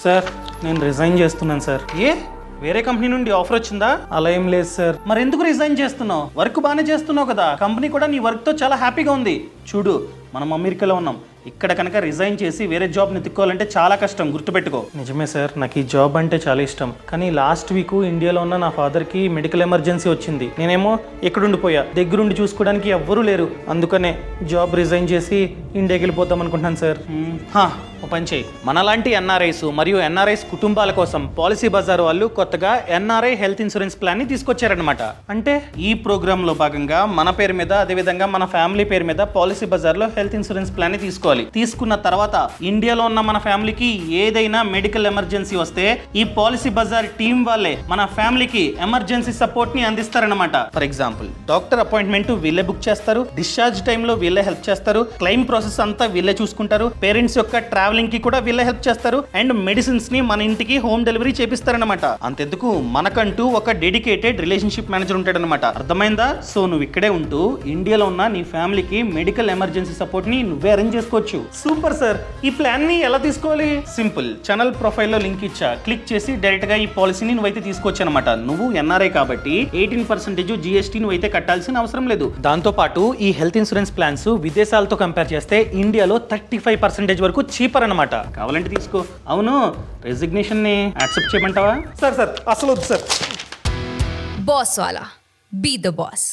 Sir నేను resign చేస్తున్నాను sir. ఏ వేరే కంపెనీ నుండి ఆఫర్ వచ్చిందా? అలా ఏం లేదు సార్. మరి ఎందుకు రిజైన్ చేస్తున్నావు? వర్క్ బాగానే చేస్తున్నావు కదా, కంపెనీ కూడా నీ వర్క్తో చాలా హ్యాపీగా ఉంది. చూడు మనం అమెరికాలో ఉన్నాం, ఇక్కడ కనుక రిజైన్ చేసి వేరే జాబ్ని ఎత్తుక్కోవాలంటే చాలా కష్టం, గుర్తుపెట్టుకో. నిజమే సార్, నాకు ఈ జాబ్ అంటే చాలా ఇష్టం. కానీ లాస్ట్ వీక్ ఇండియాలో ఉన్న నా ఫాదర్కి మెడికల్ ఎమర్జెన్సీ వచ్చింది. నేనేమో ఎక్కడుండిపోయా, దగ్గరుండి చూసుకోవడానికి ఎవ్వరూ లేరు. అందుకనే జాబ్ రిజైన్ చేసి ఇండియాకి వెళ్ళిపోతాం అనుకుంటున్నాను సార్. ఓ పని చేయి, మనలాంటి ఎన్ఆర్ఐస్ మరియు ఎన్ఆర్ఐస్ కుటుంబాల కోసం పాలసీ బజార్ వాళ్ళు కొత్తగా ఎన్ఆర్ఐ హెల్త్ ఇన్సూరెన్స్ ప్లాన్ ని తీసుకొచ్చారనమాట. అంటే ఈ ప్రోగ్రామ్ లో భాగంగా మన పేరు మీద, అదేవిధంగా మన ఫ్యామిలీ పేరు మీద పాలసీ బజార్ లో హెల్త్ ఇన్సూరెన్స్ ప్లాన్ ని తీసుకోవాలి. తీసుకున్న తర్వాత ఇండియాలో ఉన్న మన ఫ్యామిలీకి ఏదైనా మెడికల్ ఎమర్జెన్సీ వస్తే ఈ పాలసీ బజార్ టీం వాళ్ళే మన ఫ్యామిలీకి ఎమర్జెన్సీ సపోర్ట్ ని అందిస్తారనమాట. ఫర్ ఎగ్జాంపుల్ డాక్టర్ అపాయింట్మెంట్ వీళ్ళే బుక్ చేస్తారు, డిశ్చార్జ్ టైంలో వీళ్ళే హెల్ప్ చేస్తారు, క్లెయిమ్ ప్రాసెస్ అంతా వీళ్ళే చూసుకుంటారు, పేరెంట్స్ యొక్క ట్రావెలింగ్ కి కూడా వీళ్ళే హెల్ప్ చేస్తారు, అండ్ మెడిసిన్స్ ని మన ఇంటికి హోమ్ డెలివరీ చేపిస్తారనమాట. అంతెందుకు మనకంటూ ఒక డెడికేటెడ్ రిలేషన్షిప్ మేనేజర్ ఉంటాడనమాట. అర్థమైందా? సో నువ్వు ఇక్కడే ఉంటూ ఇండియాలో ఉన్న నీ ఫ్యామిలీకి మెడికల్ ఎమర్జెన్సీ సపోర్ట్ ని నువ్వే అరేంజ్ చేసుకోవచ్చు. Super sir. ఈ ప్లాన్ ని ఎలా తీసుకోవాలి? సింపుల్, ఛానల్ ప్రొఫైల్లో లింక్ ఇచ్చా, క్లిక్ చేసి డైరెక్ట్ గా ఈ పాలసీని నువ్వైతే తీసుకోవచ్చు అనమాట. నువ్వు ఎన్ఆర్ఐ కాబట్టి 18% GST నువ్వైతే కట్టాల్సిన అవసరం లేదు. దాంతో పాటు ఈ హెల్త్ ఇన్సూరెన్స్ ప్లాన్స్ విదేశాలతో కంపేర్ చేస్తే ఇండియాలో 35% వరకు చీపర్ అనమాట. కావాలంటే తీసుకో. అవును, రెసిగ్నేషన్ ని యాక్సెప్ట్ చేయమంటావా? సార్ అసలు వద్దు సార్. బాస్ వాలా, బీ ద బాస్.